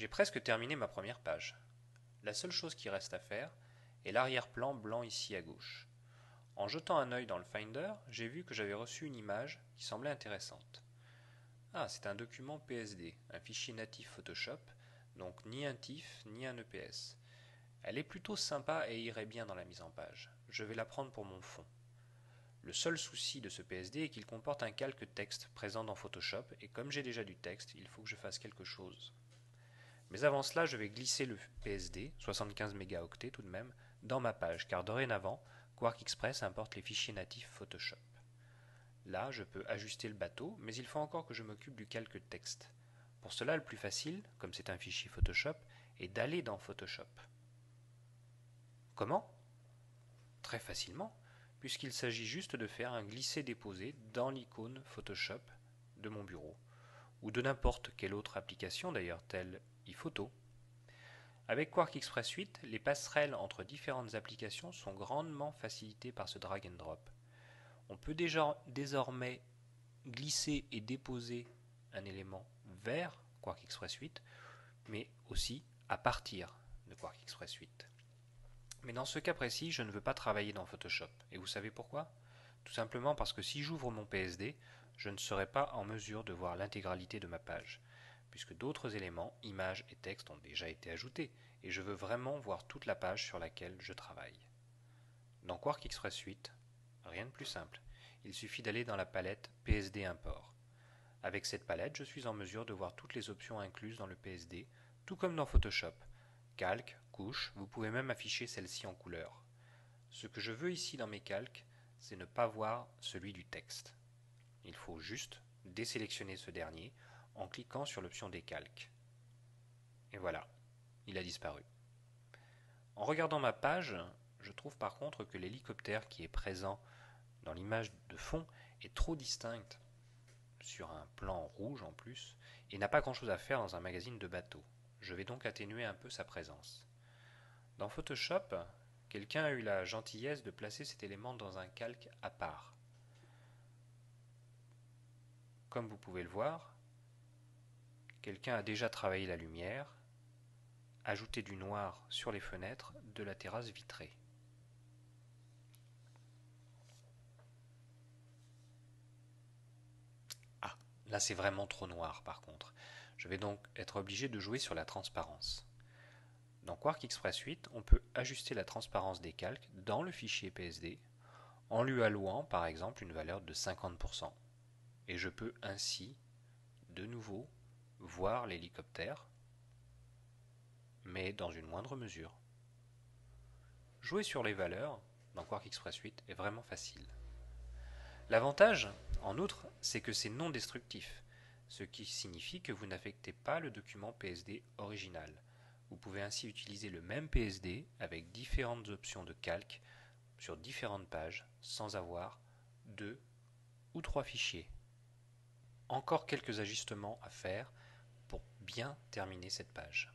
J'ai presque terminé ma première page. La seule chose qui reste à faire est l'arrière-plan blanc ici à gauche. En jetant un œil dans le Finder, j'ai vu que j'avais reçu une image qui semblait intéressante. Ah, c'est un document PSD, un fichier natif Photoshop, donc ni un TIFF ni un EPS. Elle est plutôt sympa et irait bien dans la mise en page. Je vais la prendre pour mon fond. Le seul souci de ce PSD est qu'il comporte un calque texte présent dans Photoshop et comme j'ai déjà du texte, il faut que je fasse quelque chose. Mais avant cela, je vais glisser le PSD, 75 mégaoctets tout de même, dans ma page, car dorénavant, Quark Express importe les fichiers natifs Photoshop. Là, je peux ajuster le bateau, mais il faut encore que je m'occupe du calque texte. Pour cela, le plus facile, comme c'est un fichier Photoshop, est d'aller dans Photoshop. Comment? Très facilement, puisqu'il s'agit juste de faire un glisser-déposer dans l'icône Photoshop de mon bureau, ou de n'importe quelle autre application d'ailleurs, telle iPhoto. Avec Quark Express 8, les passerelles entre différentes applications sont grandement facilitées par ce drag and drop. On peut déjà désormais glisser et déposer un élément vers Quark Express 8, mais aussi à partir de Quark Express 8. Mais dans ce cas précis, je ne veux pas travailler dans Photoshop. Et vous savez pourquoi? Tout simplement parce que si j'ouvre mon PSD, je ne serai pas en mesure de voir l'intégralité de ma page, puisque d'autres éléments, images et textes ont déjà été ajoutés, et je veux vraiment voir toute la page sur laquelle je travaille. Dans Quark Express 8, rien de plus simple. Il suffit d'aller dans la palette PSD Import. Avec cette palette, je suis en mesure de voir toutes les options incluses dans le PSD, tout comme dans Photoshop. Calque, couche, vous pouvez même afficher celle-ci en couleur. Ce que je veux ici dans mes calques, c'est ne pas voir celui du texte. Il faut juste désélectionner ce dernier en cliquant sur l'option des calques. Et voilà, il a disparu. En regardant ma page, je trouve par contre que l'hélicoptère qui est présent dans l'image de fond est trop distinct sur un plan rouge en plus et n'a pas grand-chose à faire dans un magazine de bateau. Je vais donc atténuer un peu sa présence. Dans Photoshop, quelqu'un a eu la gentillesse de placer cet élément dans un calque à part. Comme vous pouvez le voir, quelqu'un a déjà travaillé la lumière, ajouté du noir sur les fenêtres de la terrasse vitrée. Ah, là c'est vraiment trop noir par contre. Je vais donc être obligé de jouer sur la transparence. Dans Quark Express 8, on peut ajuster la transparence des calques dans le fichier PSD en lui allouant par exemple une valeur de 50%. Et je peux ainsi de nouveau voir l'hélicoptère, mais dans une moindre mesure. Jouer sur les valeurs dans Quark Express 8 est vraiment facile. L'avantage, en outre, c'est que c'est non destructif, ce qui signifie que vous n'affectez pas le document PSD original. Vous pouvez ainsi utiliser le même PSD avec différentes options de calque sur différentes pages sans avoir 2 ou 3 fichiers. Encore quelques ajustements à faire pour bien terminer cette page.